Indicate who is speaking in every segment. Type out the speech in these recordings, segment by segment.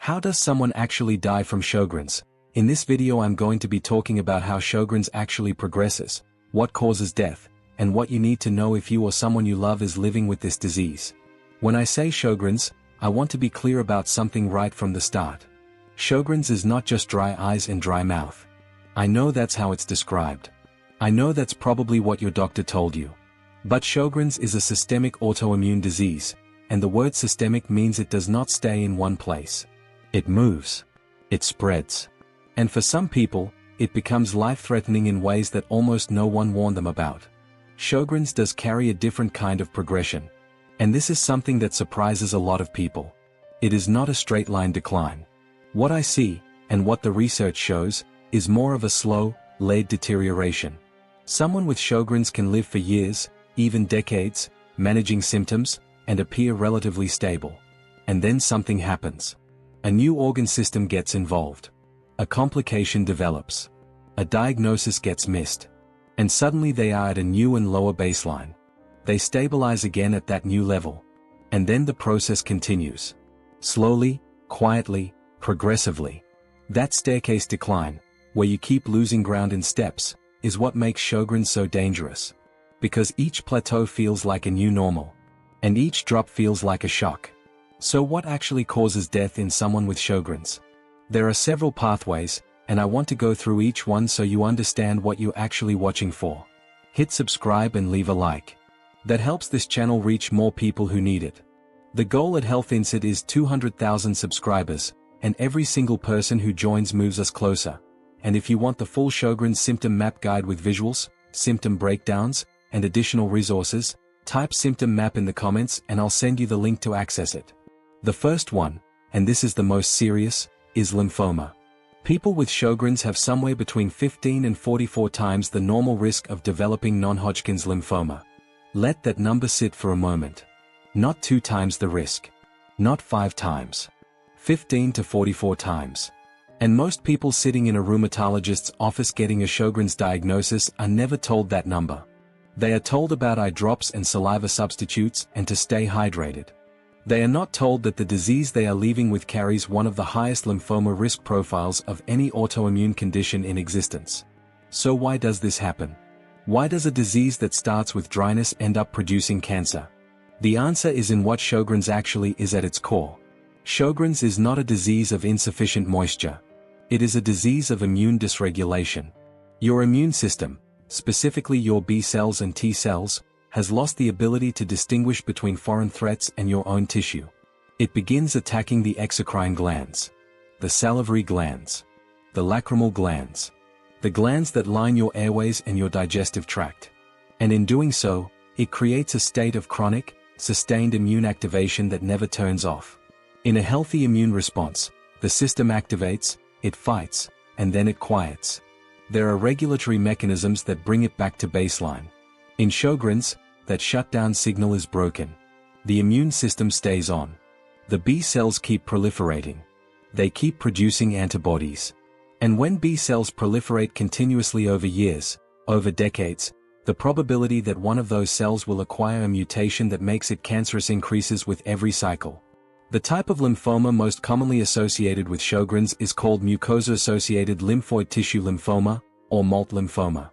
Speaker 1: How does someone actually die from Sjogren's? In this video I'm going to be talking about how Sjogren's actually progresses, what causes death, and what you need to know if you or someone you love is living with this disease. When I say Sjogren's, I want to be clear about something right from the start. Sjogren's is not just dry eyes and dry mouth. I know that's how it's described. I know that's probably what your doctor told you. But Sjogren's is a systemic autoimmune disease, and the word systemic means it does not stay in one place. It moves. It spreads. And for some people, it becomes life-threatening in ways that almost no one warned them about. Sjogren's does carry a different kind of progression. And this is something that surprises a lot of people. It is not a straight-line decline. What I see, and what the research shows, is more of a slow, layered deterioration. Someone with Sjogren's can live for years, even decades, managing symptoms, and appear relatively stable. And then something happens. A new organ system gets involved. A complication develops. A diagnosis gets missed. And suddenly they are at a new and lower baseline. They stabilize again at that new level. And then the process continues. Slowly, quietly, progressively. That staircase decline, where you keep losing ground in steps, is what makes Sjogren's so dangerous. Because each plateau feels like a new normal. And each drop feels like a shock. So what actually causes death in someone with Sjogren's? There are several pathways, and I want to go through each one so you understand what you're actually watching for. Hit subscribe and leave a like. That helps this channel reach more people who need it. The goal at Health Insight is 200,000 subscribers, and every single person who joins moves us closer. And if you want the full Sjogren's symptom map guide with visuals, symptom breakdowns, and additional resources, type symptom map in the comments and I'll send you the link to access it. The first one, and this is the most serious, is lymphoma. People with Sjogren's have somewhere between 15 and 44 times the normal risk of developing non-Hodgkin's lymphoma. Let that number sit for a moment. Not 2 times the risk. Not 5 times. 15 to 44 times. And most people sitting in a rheumatologist's office getting a Sjogren's diagnosis are never told that number. They are told about eye drops and saliva substitutes and to stay hydrated. They are not told that the disease they are living with carries one of the highest lymphoma risk profiles of any autoimmune condition in existence. So why does this happen? Why does a disease that starts with dryness end up producing cancer? The answer is in what Sjogren's actually is at its core. Sjogren's is not a disease of insufficient moisture. It is a disease of immune dysregulation. Your immune system, specifically your B cells and T cells, has lost the ability to distinguish between foreign threats and your own tissue. It begins attacking the exocrine glands, the salivary glands, the lacrimal glands, the glands that line your airways and your digestive tract. And in doing so, it creates a state of chronic, sustained immune activation that never turns off. In a healthy immune response, the system activates, it fights, and then it quiets. There are regulatory mechanisms that bring it back to baseline. In Sjogren's, that shutdown signal is broken. The immune system stays on. The B cells keep proliferating. They keep producing antibodies. And when B cells proliferate continuously over years, over decades, the probability that one of those cells will acquire a mutation that makes it cancerous increases with every cycle. The type of lymphoma most commonly associated with Sjogren's is called mucosal-associated lymphoid tissue lymphoma, or MALT lymphoma.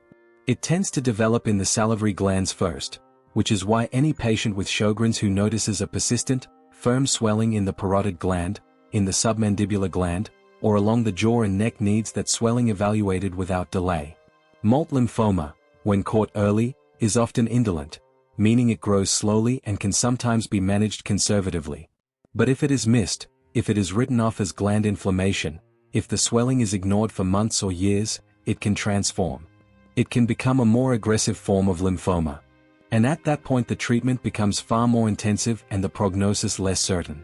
Speaker 1: It tends to develop in the salivary glands first, which is why any patient with Sjogren's who notices a persistent, firm swelling in the parotid gland, in the submandibular gland, or along the jaw and neck needs that swelling evaluated without delay. MALT lymphoma, when caught early, is often indolent, meaning it grows slowly and can sometimes be managed conservatively. But if it is missed, if it is written off as gland inflammation, if the swelling is ignored for months or years, it can transform. It can become a more aggressive form of lymphoma. And at that point the treatment becomes far more intensive and the prognosis less certain.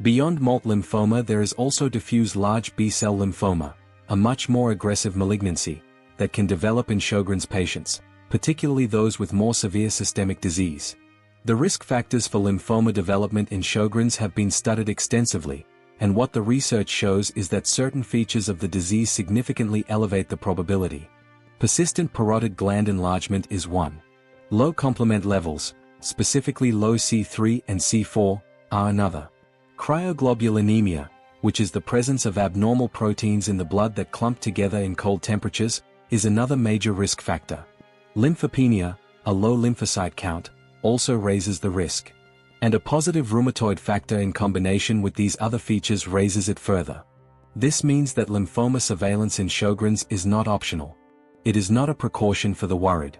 Speaker 1: Beyond MALT lymphoma there is also diffuse large B-cell lymphoma, a much more aggressive malignancy, that can develop in Sjogren's patients, particularly those with more severe systemic disease. The risk factors for lymphoma development in Sjogren's have been studied extensively, and what the research shows is that certain features of the disease significantly elevate the probability. Persistent parotid gland enlargement is one. Low complement levels, specifically low C3 and C4, are another. Cryoglobulinemia, which is the presence of abnormal proteins in the blood that clump together in cold temperatures, is another major risk factor. Lymphopenia, a low lymphocyte count, also raises the risk. And a positive rheumatoid factor in combination with these other features raises it further. This means that lymphoma surveillance in Sjogren's is not optional. It is not a precaution for the worried.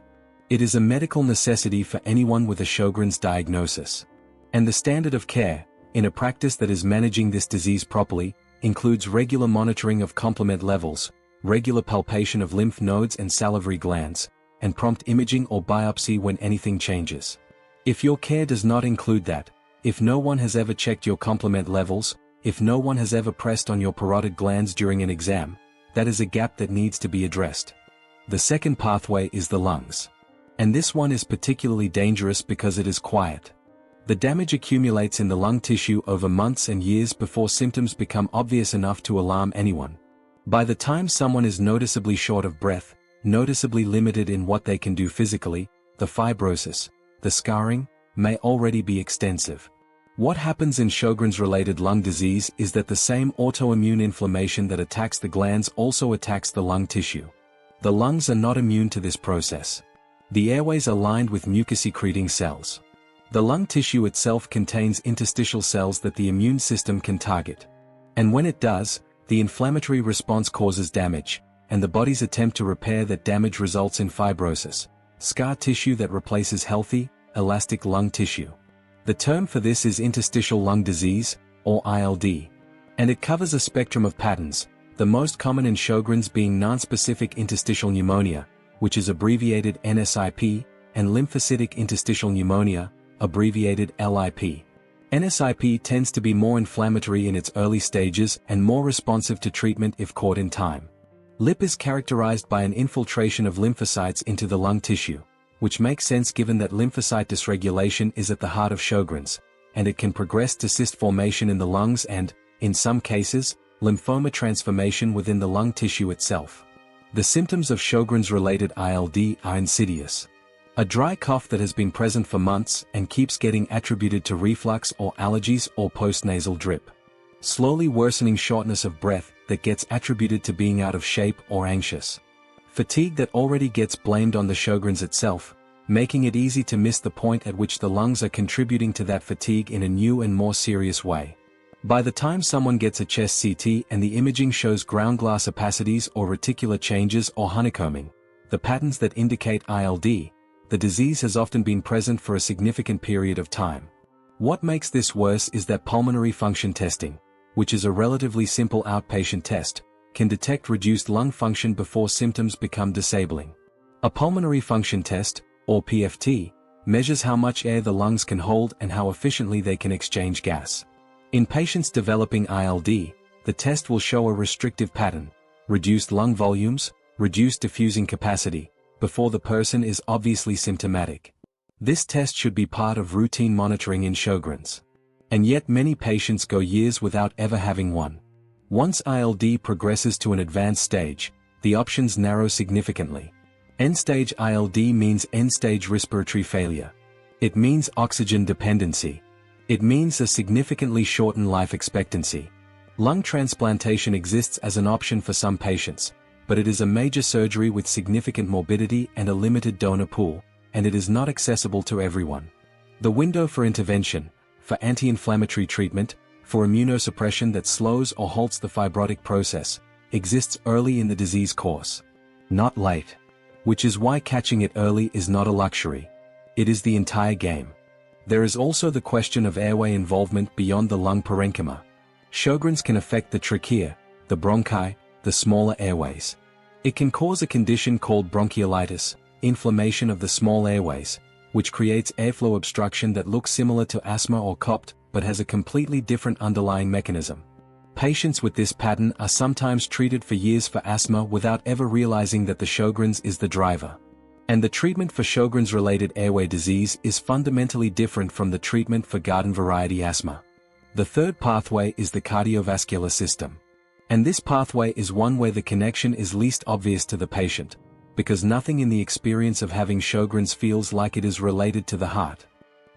Speaker 1: It is a medical necessity for anyone with a Sjogren's diagnosis. And the standard of care, in a practice that is managing this disease properly, includes regular monitoring of complement levels, regular palpation of lymph nodes and salivary glands, and prompt imaging or biopsy when anything changes. If your care does not include that, if no one has ever checked your complement levels, if no one has ever pressed on your parotid glands during an exam, that is a gap that needs to be addressed. The second pathway is the lungs. And this one is particularly dangerous because it is quiet. The damage accumulates in the lung tissue over months and years before symptoms become obvious enough to alarm anyone. By the time someone is noticeably short of breath, noticeably limited in what they can do physically, the fibrosis, the scarring, may already be extensive. What happens in Sjogren's-related lung disease is that the same autoimmune inflammation that attacks the glands also attacks the lung tissue. The lungs are not immune to this process. The airways are lined with mucus-secreting cells. The lung tissue itself contains interstitial cells that the immune system can target. And when it does, the inflammatory response causes damage, and the body's attempt to repair that damage results in fibrosis, scar tissue that replaces healthy, elastic lung tissue. The term for this is interstitial lung disease, or ILD. And it covers a spectrum of patterns, the most common in Sjogren's being nonspecific interstitial pneumonia, which is abbreviated NSIP, and lymphocytic interstitial pneumonia, abbreviated LIP. NSIP tends to be more inflammatory in its early stages and more responsive to treatment if caught in time. LIP is characterized by an infiltration of lymphocytes into the lung tissue, which makes sense given that lymphocyte dysregulation is at the heart of Sjogren's, and it can progress to cyst formation in the lungs and, in some cases, lymphoma transformation within the lung tissue itself. The symptoms of Sjogren's-related ILD are insidious. A dry cough that has been present for months and keeps getting attributed to reflux or allergies or postnasal drip. Slowly worsening shortness of breath that gets attributed to being out of shape or anxious. Fatigue that already gets blamed on the Sjogren's itself, making it easy to miss the point at which the lungs are contributing to that fatigue in a new and more serious way. By the time someone gets a chest CT and the imaging shows ground glass opacities or reticular changes or honeycombing, the patterns that indicate ILD, the disease has often been present for a significant period of time. What makes this worse is that pulmonary function testing, which is a relatively simple outpatient test, can detect reduced lung function before symptoms become disabling. A pulmonary function test, or PFT, measures how much air the lungs can hold and how efficiently they can exchange gas. In patients developing ILD, the test will show a restrictive pattern, reduced lung volumes, reduced diffusing capacity, before the person is obviously symptomatic. This test should be part of routine monitoring in Sjogren's. And yet many patients go years without ever having one. Once ILD progresses to an advanced stage, the options narrow significantly. End-stage ILD means end-stage respiratory failure. It means oxygen dependency. It means a significantly shortened life expectancy. Lung transplantation exists as an option for some patients, but it is a major surgery with significant morbidity and a limited donor pool, and it is not accessible to everyone. The window for intervention, for anti-inflammatory treatment, for immunosuppression that slows or halts the fibrotic process, exists early in the disease course. Not late. Which is why catching it early is not a luxury. It is the entire game. There is also the question of airway involvement beyond the lung parenchyma. Sjogren's can affect the trachea, the bronchi, the smaller airways. It can cause a condition called bronchiolitis, inflammation of the small airways, which creates airflow obstruction that looks similar to asthma or COPD, but has a completely different underlying mechanism. Patients with this pattern are sometimes treated for years for asthma without ever realizing that the Sjogren's is the driver. And the treatment for Sjogren's-related airway disease is fundamentally different from the treatment for garden-variety asthma. The third pathway is the cardiovascular system. And this pathway is one where the connection is least obvious to the patient, because nothing in the experience of having Sjogren's feels like it is related to the heart.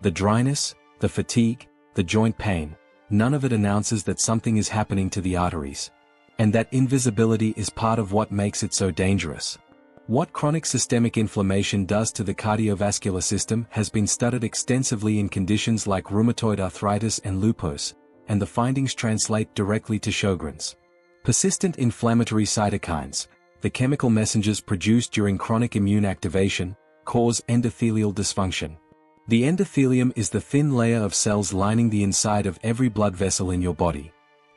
Speaker 1: The dryness, the fatigue, the joint pain, none of it announces that something is happening to the arteries. And that invisibility is part of what makes it so dangerous. What chronic systemic inflammation does to the cardiovascular system has been studied extensively in conditions like rheumatoid arthritis and lupus, and the findings translate directly to Sjogren's. Persistent inflammatory cytokines, the chemical messengers produced during chronic immune activation, cause endothelial dysfunction. The endothelium is the thin layer of cells lining the inside of every blood vessel in your body.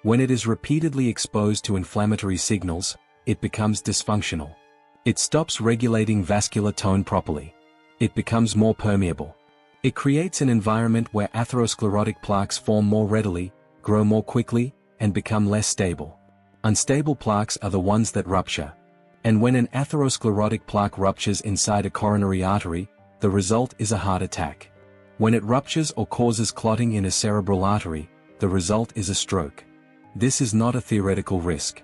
Speaker 1: When it is repeatedly exposed to inflammatory signals, it becomes dysfunctional. It stops regulating vascular tone properly. It becomes more permeable. It creates an environment where atherosclerotic plaques form more readily, grow more quickly, and become less stable. Unstable plaques are the ones that rupture. And when an atherosclerotic plaque ruptures inside a coronary artery, the result is a heart attack. When it ruptures or causes clotting in a cerebral artery, the result is a stroke. This is not a theoretical risk.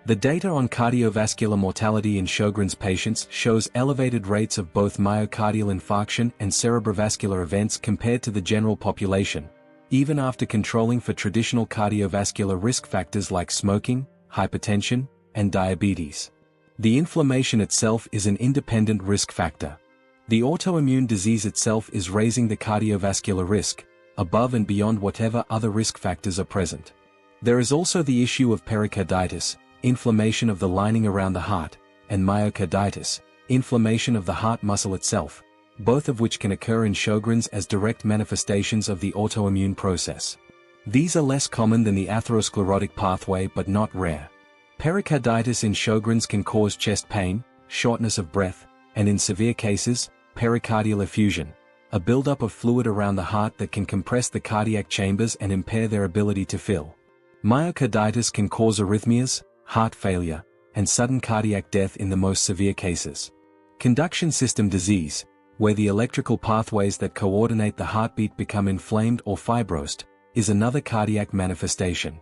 Speaker 1: The data on cardiovascular mortality in Sjogren's patients shows elevated rates of both myocardial infarction and cerebrovascular events compared to the general population, even after controlling for traditional cardiovascular risk factors like smoking, hypertension, and diabetes. The inflammation itself is an independent risk factor. The autoimmune disease itself is raising the cardiovascular risk, above and beyond whatever other risk factors are present. There is also the issue of pericarditis, inflammation of the lining around the heart, and myocarditis, inflammation of the heart muscle itself, both of which can occur in Sjogren's as direct manifestations of the autoimmune process. These are less common than the atherosclerotic pathway but not rare. Pericarditis in Sjogren's can cause chest pain, shortness of breath, and in severe cases, pericardial effusion, a buildup of fluid around the heart that can compress the cardiac chambers and impair their ability to fill. Myocarditis can cause arrhythmias, heart failure, and sudden cardiac death in the most severe cases. Conduction system disease, where the electrical pathways that coordinate the heartbeat become inflamed or fibrosed, is another cardiac manifestation.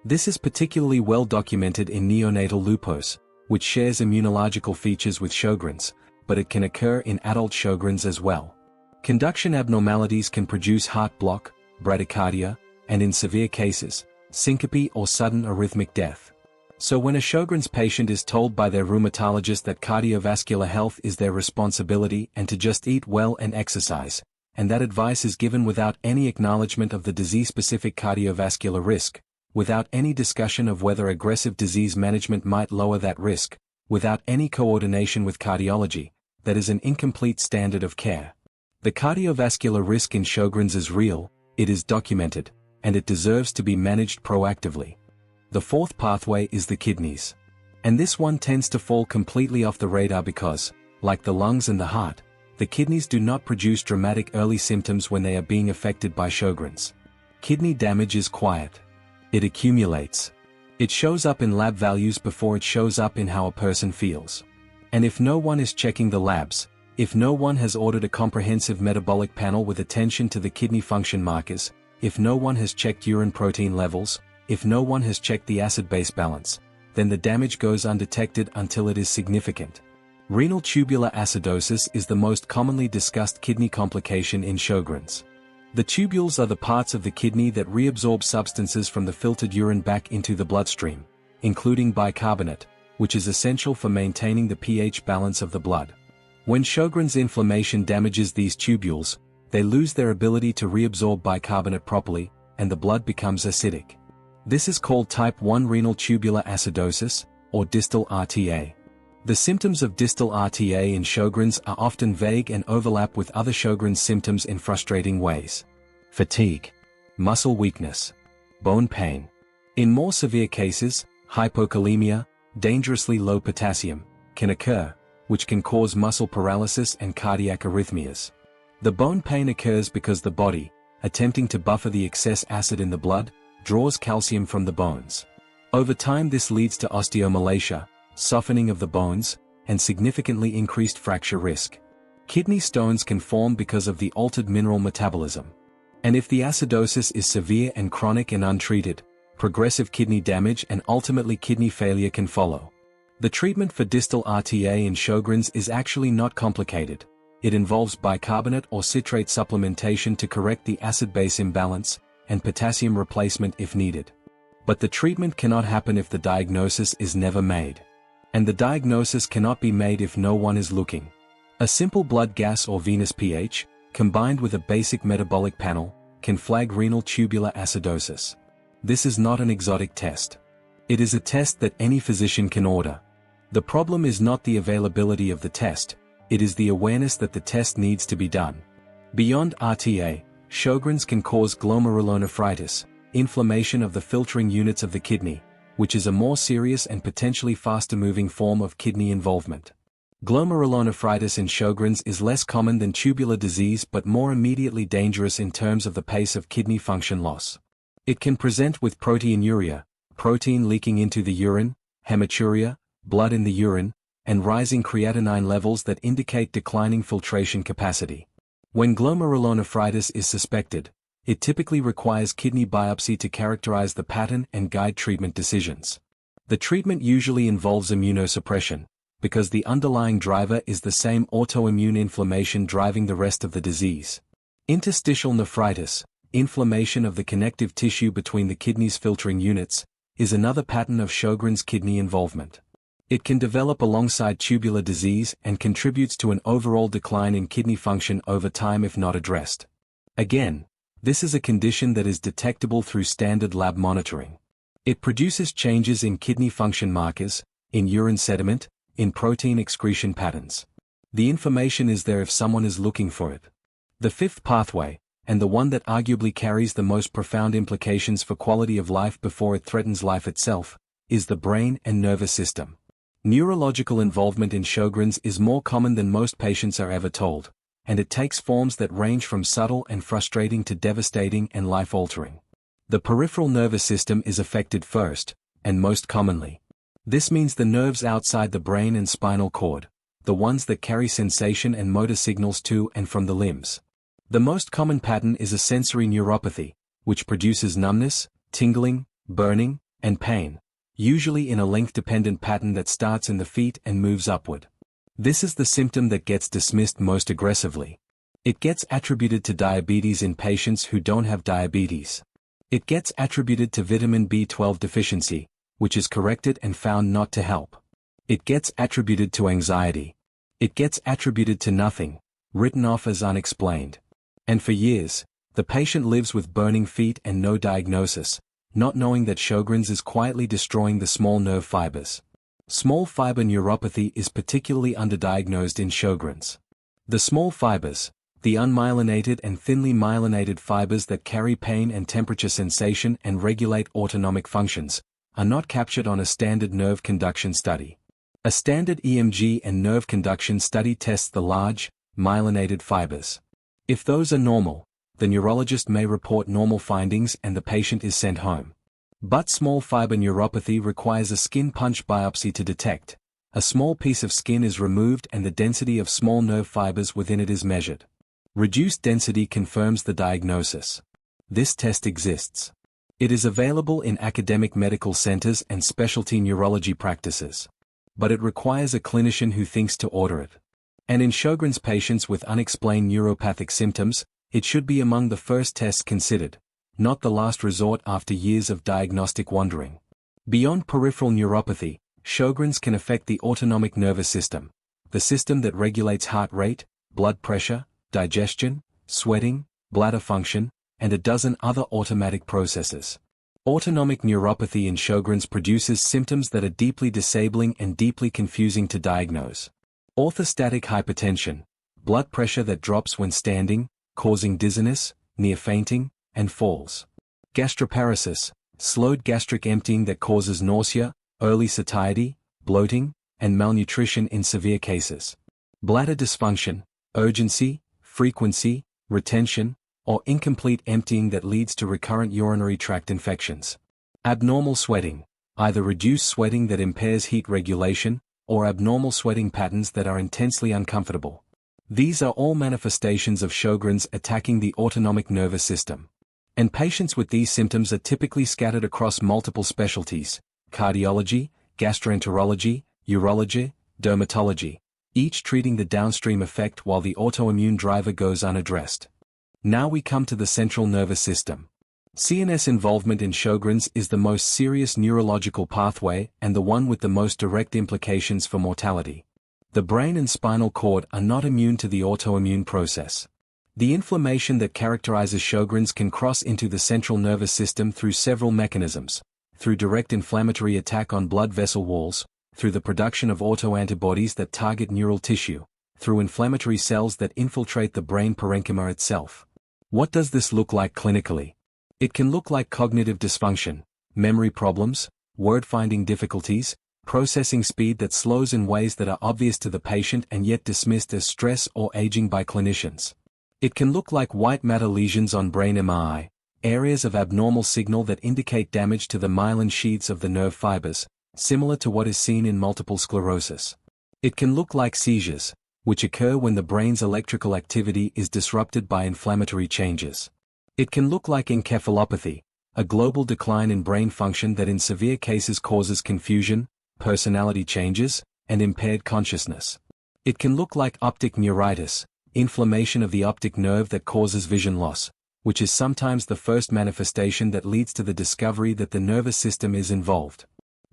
Speaker 1: This is particularly well documented in neonatal lupus, which shares immunological features with Sjogren's, but it can occur in adult Sjogren's as well. Conduction abnormalities can produce heart block, bradycardia, and in severe cases, syncope or sudden arrhythmic death. So when a Sjogren's patient is told by their rheumatologist that cardiovascular health is their responsibility and to just eat well and exercise, and that advice is given without any acknowledgement of the disease-specific cardiovascular risk, without any discussion of whether aggressive disease management might lower that risk, without any coordination with cardiology, that is an incomplete standard of care. The cardiovascular risk in Sjogren's is real, it is documented, and it deserves to be managed proactively. The fourth pathway is the kidneys. And this one tends to fall completely off the radar because, like the lungs and the heart, the kidneys do not produce dramatic early symptoms when they are being affected by Sjogren's. Kidney damage is quiet. It accumulates. It shows up in lab values before it shows up in how a person feels. And if no one is checking the labs, if no one has ordered a comprehensive metabolic panel with attention to the kidney function markers, if no one has checked urine protein levels, if no one has checked the acid-base balance, then the damage goes undetected until it is significant. Renal tubular acidosis is the most commonly discussed kidney complication in Sjogren's. The tubules are the parts of the kidney that reabsorb substances from the filtered urine back into the bloodstream, including bicarbonate, which is essential for maintaining the pH balance of the blood. When Sjogren's inflammation damages these tubules, they lose their ability to reabsorb bicarbonate properly, and the blood becomes acidic. This is called type 1 renal tubular acidosis, or distal RTA. The symptoms of distal RTA in Sjogren's are often vague and overlap with other Sjogren's symptoms in frustrating ways. Fatigue, muscle weakness, bone pain. In more severe cases, hypokalemia, dangerously low potassium, can occur, which can cause muscle paralysis and cardiac arrhythmias. The bone pain occurs because the body, attempting to buffer the excess acid in the blood, draws calcium from the bones. Over time this leads to osteomalacia, softening of the bones, and significantly increased fracture risk. Kidney stones can form because of the altered mineral metabolism. And if the acidosis is severe and chronic and untreated, progressive kidney damage and ultimately kidney failure can follow. The treatment for distal RTA in Sjogren's is actually not complicated. It involves bicarbonate or citrate supplementation to correct the acid-base imbalance, and potassium replacement if needed. But the treatment cannot happen if the diagnosis is never made. And the diagnosis cannot be made if no one is looking. A simple blood gas or venous pH, combined with a basic metabolic panel, can flag renal tubular acidosis. This is not an exotic test. It is a test that any physician can order. The problem is not the availability of the test, it is the awareness that the test needs to be done. Beyond RTA, Sjogren's can cause glomerulonephritis, inflammation of the filtering units of the kidney, which is a more serious and potentially faster-moving form of kidney involvement. Glomerulonephritis in Sjogren's is less common than tubular disease but more immediately dangerous in terms of the pace of kidney function loss. It can present with proteinuria, protein leaking into the urine, hematuria, blood in the urine, and rising creatinine levels that indicate declining filtration capacity. When glomerulonephritis is suspected, it typically requires kidney biopsy to characterize the pattern and guide treatment decisions. The treatment usually involves immunosuppression, because the underlying driver is the same autoimmune inflammation driving the rest of the disease. Interstitial nephritis, inflammation of the connective tissue between the kidney's filtering units, is another pattern of Sjogren's kidney involvement. It can develop alongside tubular disease and contributes to an overall decline in kidney function over time if not addressed. Again, this is a condition that is detectable through standard lab monitoring. It produces changes in kidney function markers, in urine sediment, in protein excretion patterns. The information is there if someone is looking for it. The fifth pathway, and the one that arguably carries the most profound implications for quality of life before it threatens life itself, is the brain and nervous system. Neurological involvement in Sjogren's is more common than most patients are ever told, and it takes forms that range from subtle and frustrating to devastating and life-altering. The peripheral nervous system is affected first, and most commonly. This means the nerves outside the brain and spinal cord, the ones that carry sensation and motor signals to and from the limbs. The most common pattern is a sensory neuropathy, which produces numbness, tingling, burning, and pain, usually in a length-dependent pattern that starts in the feet and moves upward. This is the symptom that gets dismissed most aggressively. It gets attributed to diabetes in patients who don't have diabetes. It gets attributed to vitamin B12 deficiency, which is corrected and found not to help. It gets attributed to anxiety. It gets attributed to nothing, written off as unexplained. And for years, the patient lives with burning feet and no diagnosis, not knowing that Sjogren's is quietly destroying the small nerve fibers. Small fiber neuropathy is particularly underdiagnosed in Sjogren's. The small fibers, the unmyelinated and thinly myelinated fibers that carry pain and temperature sensation and regulate autonomic functions, are not captured on a standard nerve conduction study. A standard EMG and nerve conduction study tests the large, myelinated fibers. If those are normal, the neurologist may report normal findings and the patient is sent home. But small fiber neuropathy requires a skin punch biopsy to detect. A small piece of skin is removed and the density of small nerve fibers within it is measured. Reduced density confirms the diagnosis. This test exists. It is available in academic medical centers and specialty neurology practices. But it requires a clinician who thinks to order it. And in Sjogren's patients with unexplained neuropathic symptoms, it should be among the first tests considered, not the last resort after years of diagnostic wandering. Beyond peripheral neuropathy, Sjogren's can affect the autonomic nervous system, the system that regulates heart rate, blood pressure, digestion, sweating, bladder function, and a dozen other automatic processes. Autonomic neuropathy in Sjogren's produces symptoms that are deeply disabling and deeply confusing to diagnose. Orthostatic hypertension, blood pressure that drops when standing, causing dizziness, near fainting, and falls. Gastroparesis, slowed gastric emptying that causes nausea, early satiety, bloating, and malnutrition in severe cases. Bladder dysfunction, urgency, frequency, retention, or incomplete emptying that leads to recurrent urinary tract infections. Abnormal sweating, either reduced sweating that impairs heat regulation, or abnormal sweating patterns that are intensely uncomfortable. These are all manifestations of Sjogren's attacking the autonomic nervous system. And patients with these symptoms are typically scattered across multiple specialties: cardiology, gastroenterology, urology, dermatology, each treating the downstream effect while the autoimmune driver goes unaddressed. Now we come to the central nervous system. CNS involvement in Sjogren's is the most serious neurological pathway and the one with the most direct implications for mortality. The brain and spinal cord are not immune to the autoimmune process. The inflammation that characterizes Sjogren's can cross into the central nervous system through several mechanisms: through direct inflammatory attack on blood vessel walls, through the production of autoantibodies that target neural tissue, through inflammatory cells that infiltrate the brain parenchyma itself. What does this look like clinically? It can look like cognitive dysfunction, memory problems, word-finding difficulties, processing speed that slows in ways that are obvious to the patient and yet dismissed as stress or aging by clinicians. It can look like white matter lesions on brain MRI, areas of abnormal signal that indicate damage to the myelin sheaths of the nerve fibers, similar to what is seen in multiple sclerosis. It can look like seizures, which occur when the brain's electrical activity is disrupted by inflammatory changes. It can look like encephalopathy, a global decline in brain function that in severe cases causes confusion, personality changes, and impaired consciousness. It can look like optic neuritis, inflammation of the optic nerve that causes vision loss, which is sometimes the first manifestation that leads to the discovery that the nervous system is involved.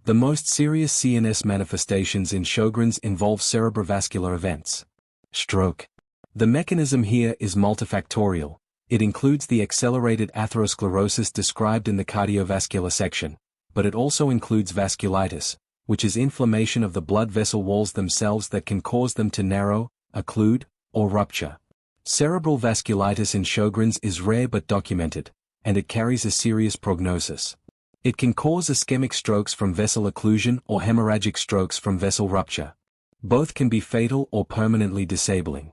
Speaker 1: The most serious CNS manifestations in Sjogren's involve cerebrovascular events. Stroke. The mechanism here is multifactorial. It includes the accelerated atherosclerosis described in the cardiovascular section, but it also includes vasculitis, which is inflammation of the blood vessel walls themselves that can cause them to narrow, occlude, or rupture. Cerebral vasculitis in Sjogren's is rare but documented, and it carries a serious prognosis. It can cause ischemic strokes from vessel occlusion or hemorrhagic strokes from vessel rupture. Both can be fatal or permanently disabling.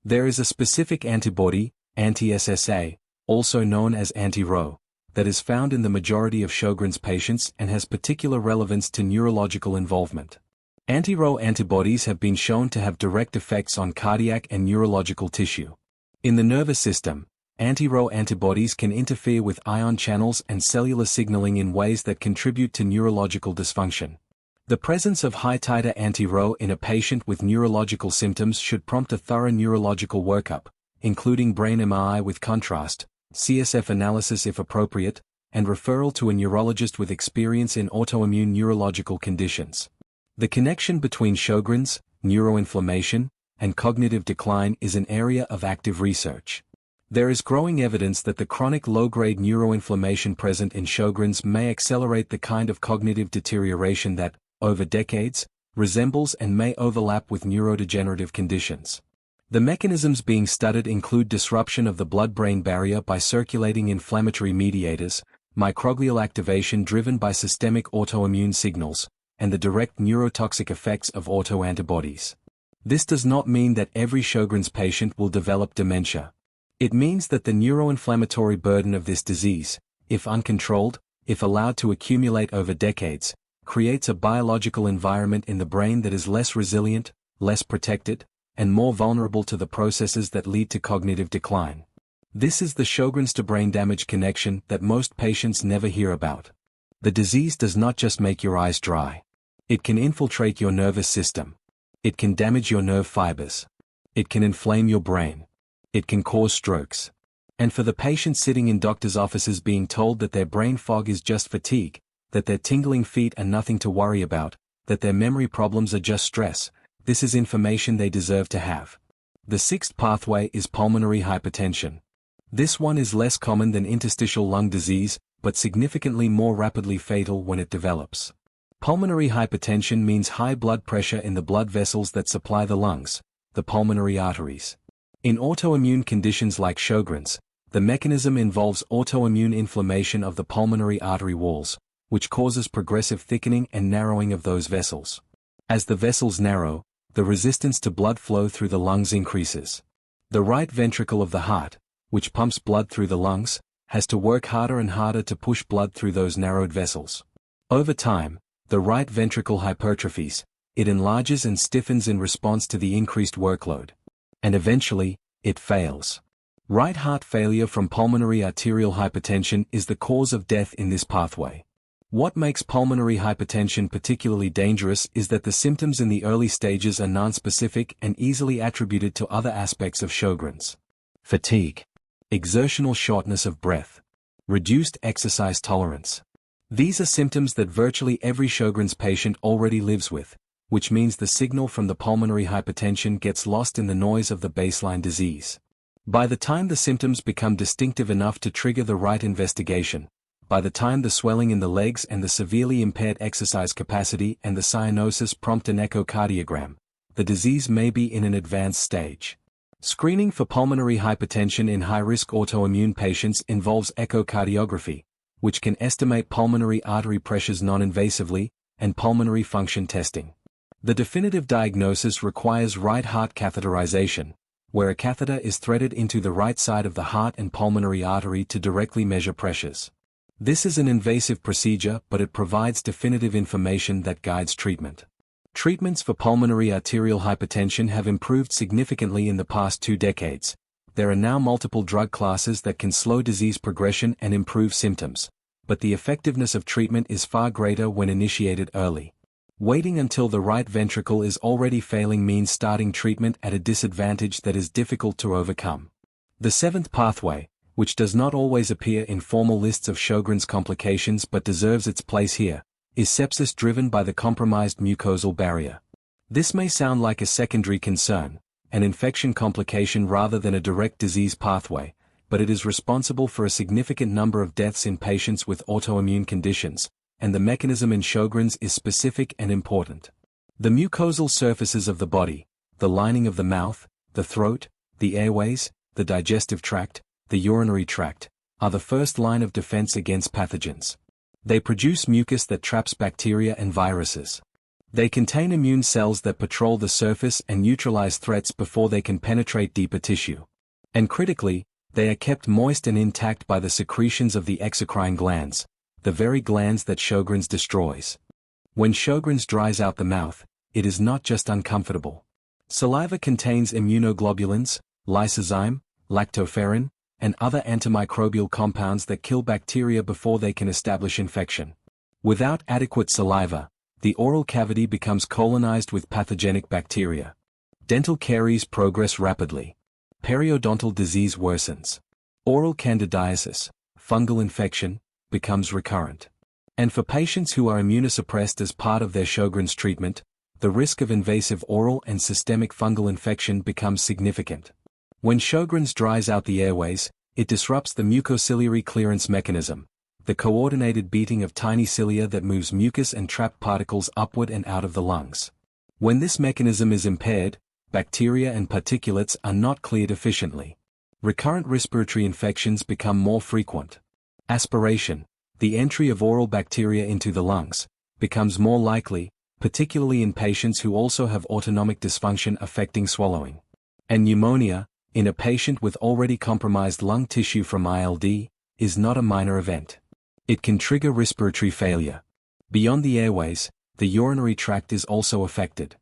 Speaker 1: There is a specific antibody, anti-SSA, also known as anti-Ro, that is found in the majority of Sjogren's patients and has particular relevance to neurological involvement. Anti-Ro antibodies have been shown to have direct effects on cardiac and neurological tissue. In the nervous system, anti-Ro antibodies can interfere with ion channels and cellular signaling in ways that contribute to neurological dysfunction. The presence of high-titer anti-Ro in a patient with neurological symptoms should prompt a thorough neurological workup, including brain MRI with contrast, CSF analysis if appropriate, and referral to a neurologist with experience in autoimmune neurological conditions. The connection between Sjogren's, neuroinflammation, and cognitive decline is an area of active research. There is growing evidence that the chronic low-grade neuroinflammation present in Sjogren's may accelerate the kind of cognitive deterioration that, over decades, resembles and may overlap with neurodegenerative conditions. The mechanisms being studied include disruption of the blood-brain barrier by circulating inflammatory mediators, microglial activation driven by systemic autoimmune signals, and the direct neurotoxic effects of autoantibodies. This does not mean that every Sjogren's patient will develop dementia. It means that the neuroinflammatory burden of this disease, if uncontrolled, if allowed to accumulate over decades, creates a biological environment in the brain that is less resilient, less protected, and more vulnerable to the processes that lead to cognitive decline. This is the Sjogren's to brain damage connection that most patients never hear about. The disease does not just make your eyes dry. It can infiltrate your nervous system. It can damage your nerve fibers. It can inflame your brain. It can cause strokes. And for the patient sitting in doctor's offices being told that their brain fog is just fatigue, that their tingling feet are nothing to worry about, that their memory problems are just stress, this is information they deserve to have. The sixth pathway is pulmonary hypertension. This one is less common than interstitial lung disease, but significantly more rapidly fatal when it develops. Pulmonary hypertension means high blood pressure in the blood vessels that supply the lungs, the pulmonary arteries. In autoimmune conditions like Sjogren's, the mechanism involves autoimmune inflammation of the pulmonary artery walls, which causes progressive thickening and narrowing of those vessels. As the vessels narrow, the resistance to blood flow through the lungs increases. The right ventricle of the heart, which pumps blood through the lungs, has to work harder and harder to push blood through those narrowed vessels. Over time, the right ventricle hypertrophies, it enlarges and stiffens in response to the increased workload. And eventually, it fails. Right heart failure from pulmonary arterial hypertension is the cause of death in this pathway. What makes pulmonary hypertension particularly dangerous is that the symptoms in the early stages are nonspecific and easily attributed to other aspects of Sjogren's. Fatigue. Exertional shortness of breath. Reduced exercise tolerance. These are symptoms that virtually every Sjogren's patient already lives with, which means the signal from the pulmonary hypertension gets lost in the noise of the baseline disease. By the time the symptoms become distinctive enough to trigger the right investigation, by the time the swelling in the legs and the severely impaired exercise capacity and the cyanosis prompt an echocardiogram, the disease may be in an advanced stage. Screening for pulmonary hypertension in high-risk autoimmune patients involves echocardiography, which can estimate pulmonary artery pressures non-invasively, and pulmonary function testing. The definitive diagnosis requires right heart catheterization, where a catheter is threaded into the right side of the heart and pulmonary artery to directly measure pressures. This is an invasive procedure, but it provides definitive information that guides treatment. Treatments for pulmonary arterial hypertension have improved significantly in the past 2 decades. There are now multiple drug classes that can slow disease progression and improve symptoms, but the effectiveness of treatment is far greater when initiated early. Waiting until the right ventricle is already failing means starting treatment at a disadvantage that is difficult to overcome. The 7th pathway, which does not always appear in formal lists of Sjogren's complications but deserves its place here, is sepsis driven by the compromised mucosal barrier. This may sound like a secondary concern, an infection complication rather than a direct disease pathway, but it is responsible for a significant number of deaths in patients with autoimmune conditions, and the mechanism in Sjogren's is specific and important. The mucosal surfaces of the body, the lining of the mouth, the throat, the airways, the digestive tract, the urinary tract, are the first line of defense against pathogens. They produce mucus that traps bacteria and viruses. They contain immune cells that patrol the surface and neutralize threats before they can penetrate deeper tissue. And critically, they are kept moist and intact by the secretions of the exocrine glands, the very glands that Sjogren's destroys. When Sjogren's dries out the mouth, it is not just uncomfortable. Saliva contains immunoglobulins, lysozyme, lactoferrin, and other antimicrobial compounds that kill bacteria before they can establish infection. Without adequate saliva, the oral cavity becomes colonized with pathogenic bacteria. Dental caries progress rapidly. Periodontal disease worsens. Oral candidiasis, fungal infection, becomes recurrent. And for patients who are immunosuppressed as part of their Sjogren's treatment, the risk of invasive oral and systemic fungal infection becomes significant. When Sjogren's dries out the airways, it disrupts the mucociliary clearance mechanism, the coordinated beating of tiny cilia that moves mucus and trapped particles upward and out of the lungs. When this mechanism is impaired, bacteria and particulates are not cleared efficiently. Recurrent respiratory infections become more frequent. Aspiration, the entry of oral bacteria into the lungs, becomes more likely, particularly in patients who also have autonomic dysfunction affecting swallowing. And pneumonia, in a patient with already compromised lung tissue from ILD, is not a minor event. It can trigger respiratory failure. Beyond the airways, the urinary tract is also affected.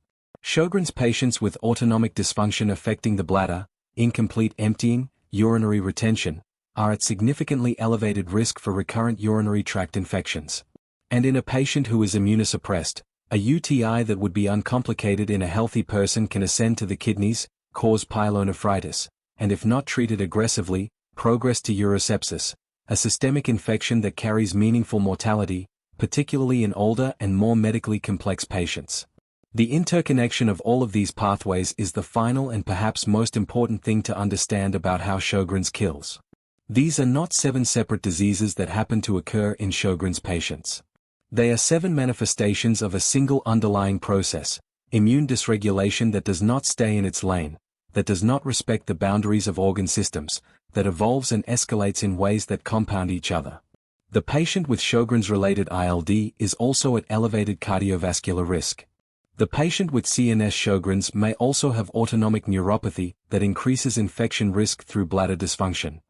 Speaker 1: Sjogren's patients with autonomic dysfunction affecting the bladder, incomplete emptying, urinary retention, are at significantly elevated risk for recurrent urinary tract infections. And in a patient who is immunosuppressed, a UTI that would be uncomplicated in a healthy person can ascend to the kidneys, cause pyelonephritis, and if not treated aggressively, progress to urosepsis, a systemic infection that carries meaningful mortality, particularly in older and more medically complex patients. The interconnection of all of these pathways is the final and perhaps most important thing to understand about how Sjogren's kills. These are not 7 separate diseases that happen to occur in Sjogren's patients. They are 7 manifestations of a single underlying process, immune dysregulation that does not stay in its lane, that does not respect the boundaries of organ systems, that evolves and escalates in ways that compound each other. The patient with Sjogren's-related ILD is also at elevated cardiovascular risk. The patient with CNS Sjogren's may also have autonomic neuropathy that increases infection risk through bladder dysfunction.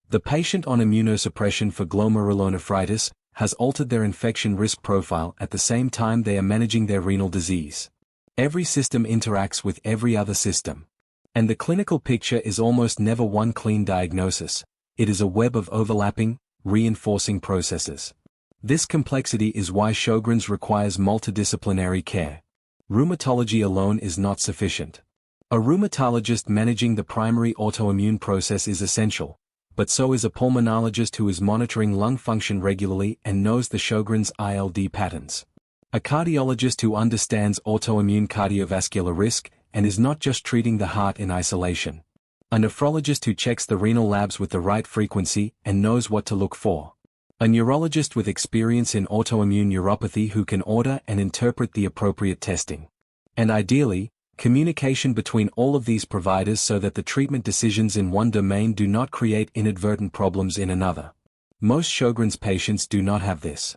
Speaker 1: The patient on immunosuppression for glomerulonephritis has altered their infection risk profile at the same time they are managing their renal disease. Every system interacts with every other system. And the clinical picture is almost never one clean diagnosis. It is a web of overlapping, reinforcing processes. This complexity is why Sjogren's requires multidisciplinary care. Rheumatology alone is not sufficient. A rheumatologist managing the primary autoimmune process is essential, but so is a pulmonologist who is monitoring lung function regularly and knows the Sjogren's ILD patterns. A cardiologist who understands autoimmune cardiovascular risk and is not just treating the heart in isolation. A nephrologist who checks the renal labs with the right frequency and knows what to look for. A neurologist with experience in autoimmune neuropathy who can order and interpret the appropriate testing. And ideally, communication between all of these providers so that the treatment decisions in one domain do not create inadvertent problems in another. Most Sjogren's patients do not have this.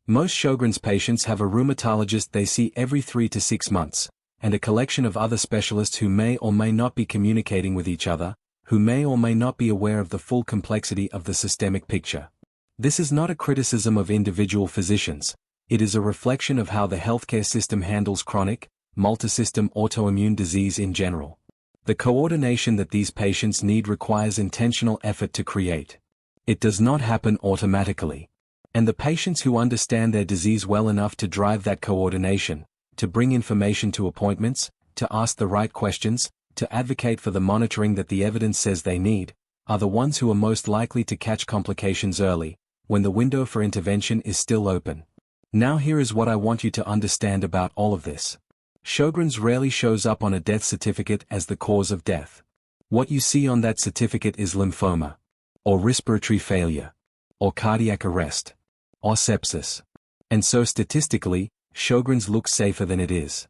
Speaker 1: Most Sjogren's patients have a rheumatologist they see every 3 to 6 months, and a collection of other specialists who may or may not be communicating with each other, who may or may not be aware of the full complexity of the systemic picture. This is not a criticism of individual physicians, it is a reflection of how the healthcare system handles chronic, multisystem autoimmune disease in general. The coordination that these patients need requires intentional effort to create. It does not happen automatically. And the patients who understand their disease well enough to drive that coordination, to bring information to appointments, to ask the right questions, to advocate for the monitoring that the evidence says they need, are the ones who are most likely to catch complications early, when the window for intervention is still open. Now here is what I want you to understand about all of this. Sjogren's rarely shows up on a death certificate as the cause of death. What you see on that certificate is lymphoma, or respiratory failure, or cardiac arrest, or sepsis. And so statistically, Sjogren's looks safer than it is.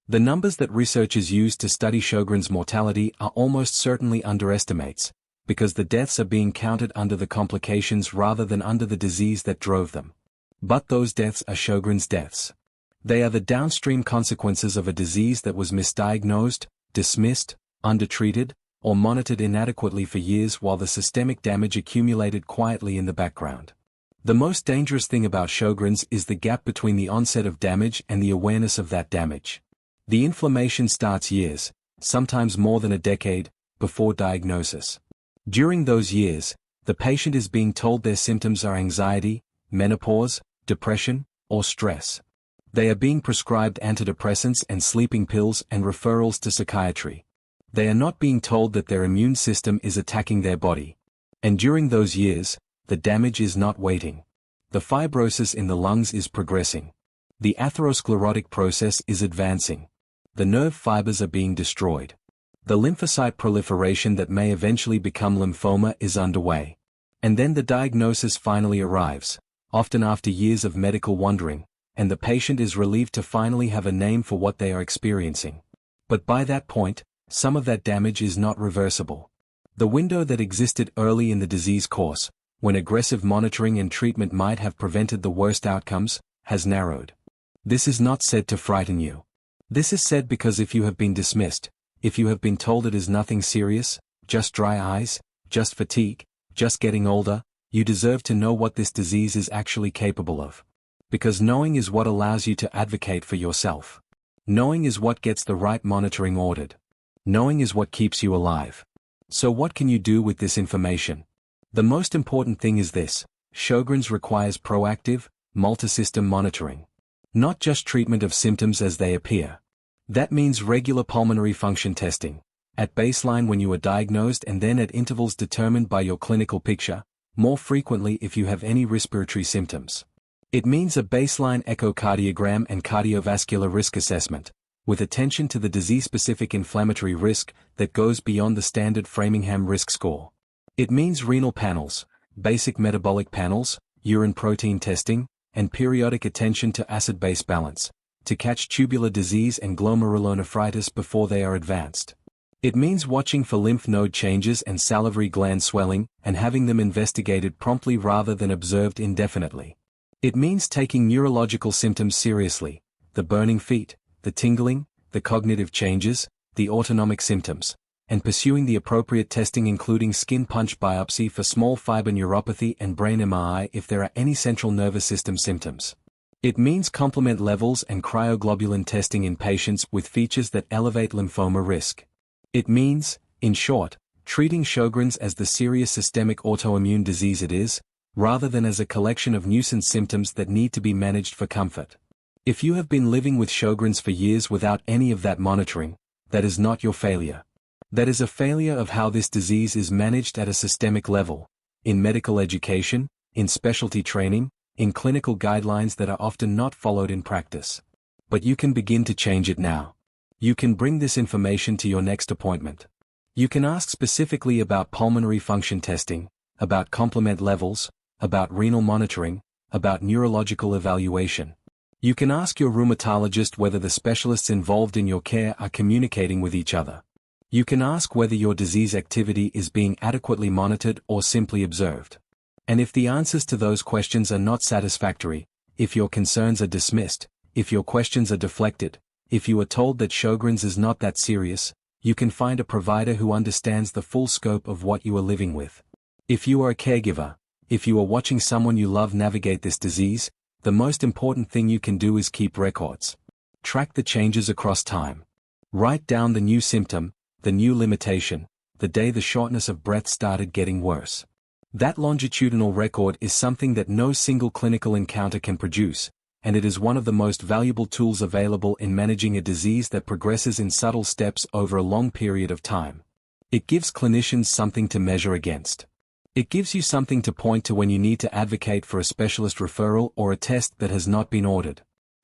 Speaker 1: The numbers that researchers use to study Sjogren's mortality are almost certainly underestimates, because the deaths are being counted under the complications rather than under the disease that drove them. But those deaths are Sjogren's deaths. They are the downstream consequences of a disease that was misdiagnosed, dismissed, undertreated, or monitored inadequately for years while the systemic damage accumulated quietly in the background. The most dangerous thing about Sjogren's is the gap between the onset of damage and the awareness of that damage. The inflammation starts years, sometimes more than a decade, before diagnosis. During those years, the patient is being told their symptoms are anxiety, menopause, depression, or stress. They are being prescribed antidepressants and sleeping pills and referrals to psychiatry. They are not being told that their immune system is attacking their body. And during those years, the damage is not waiting. The fibrosis in the lungs is progressing. The atherosclerotic process is advancing. The nerve fibers are being destroyed. The lymphocyte proliferation that may eventually become lymphoma is underway. And then the diagnosis finally arrives, often after years of medical wandering, and the patient is relieved to finally have a name for what they are experiencing. But by that point, some of that damage is not reversible. The window that existed early in the disease course, when aggressive monitoring and treatment might have prevented the worst outcomes, has narrowed. This is not said to frighten you. This is said because if you have been dismissed, if you have been told it is nothing serious, just dry eyes, just fatigue, just getting older, you deserve to know what this disease is actually capable of. Because knowing is what allows you to advocate for yourself. Knowing is what gets the right monitoring ordered. Knowing is what keeps you alive. So what can you do with this information? The most important thing is this: Sjogren's requires proactive, multisystem monitoring. Not just treatment of symptoms as they appear. That means regular pulmonary function testing, at baseline when you are diagnosed and then at intervals determined by your clinical picture, more frequently if you have any respiratory symptoms. It means a baseline echocardiogram and cardiovascular risk assessment, with attention to the disease-specific inflammatory risk that goes beyond the standard Framingham risk score. It means renal panels, basic metabolic panels, urine protein testing, and periodic attention to acid-base balance, to catch tubular disease and glomerulonephritis before they are advanced. It means watching for lymph node changes and salivary gland swelling and having them investigated promptly rather than observed indefinitely. It means taking neurological symptoms seriously, the burning feet, the tingling, the cognitive changes, the autonomic symptoms, and pursuing the appropriate testing including skin punch biopsy for small fiber neuropathy and brain MRI if there are any central nervous system symptoms. It means complement levels and cryoglobulin testing in patients with features that elevate lymphoma risk. It means, in short, treating Sjogren's as the serious systemic autoimmune disease it is, rather than as a collection of nuisance symptoms that need to be managed for comfort. If you have been living with Sjogren's for years without any of that monitoring, that is not your failure. That is a failure of how this disease is managed at a systemic level, in medical education, in specialty training, in clinical guidelines that are often not followed in practice. But you can begin to change it now. You can bring this information to your next appointment. You can ask specifically about pulmonary function testing, about complement levels, about renal monitoring, about neurological evaluation. You can ask your rheumatologist whether the specialists involved in your care are communicating with each other. You can ask whether your disease activity is being adequately monitored or simply observed. And if the answers to those questions are not satisfactory, if your concerns are dismissed, if your questions are deflected, if you are told that Sjogren's is not that serious, you can find a provider who understands the full scope of what you are living with. If you are a caregiver, if you are watching someone you love navigate this disease, the most important thing you can do is keep records. Track the changes across time. Write down the new symptom, the new limitation, the day the shortness of breath started getting worse. That longitudinal record is something that no single clinical encounter can produce, and it is one of the most valuable tools available in managing a disease that progresses in subtle steps over a long period of time. It gives clinicians something to measure against. It gives you something to point to when you need to advocate for a specialist referral or a test that has not been ordered.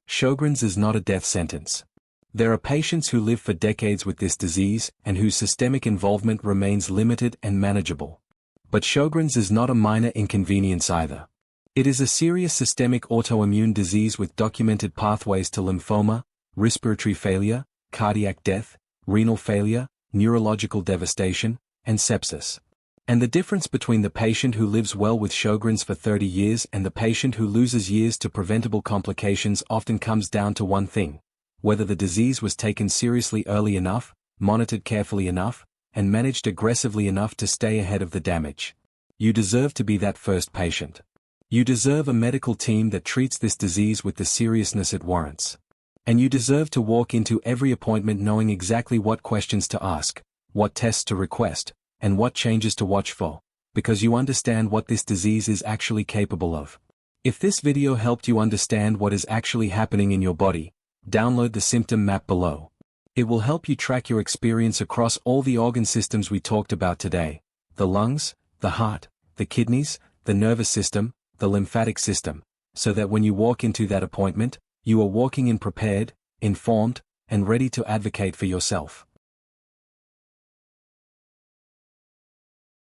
Speaker 1: Sjogren's is not a death sentence. There are patients who live for decades with this disease and whose systemic involvement remains limited and manageable. But Sjogren's is not a minor inconvenience either. It is a serious systemic autoimmune disease with documented pathways to lymphoma, respiratory failure, cardiac death, renal failure, neurological devastation, and sepsis. And the difference between the patient who lives well with Sjogren's for 30 years and the patient who loses years to preventable complications often comes down to one thing: whether the disease was taken seriously early enough, monitored carefully enough, and managed aggressively enough to stay ahead of the damage. You deserve to be that first patient. You deserve a medical team that treats this disease with the seriousness it warrants. And you deserve to walk into every appointment knowing exactly what questions to ask, what tests to request, and what changes to watch for, because you understand what this disease is actually capable of. If this video helped you understand what is actually happening in your body, download the symptom map below. It will help you track your experience across all the organ systems we talked about today: the lungs, the heart, the kidneys, the nervous system, the lymphatic system, so that when you walk into that appointment, you are walking in prepared, informed, and ready to advocate for yourself.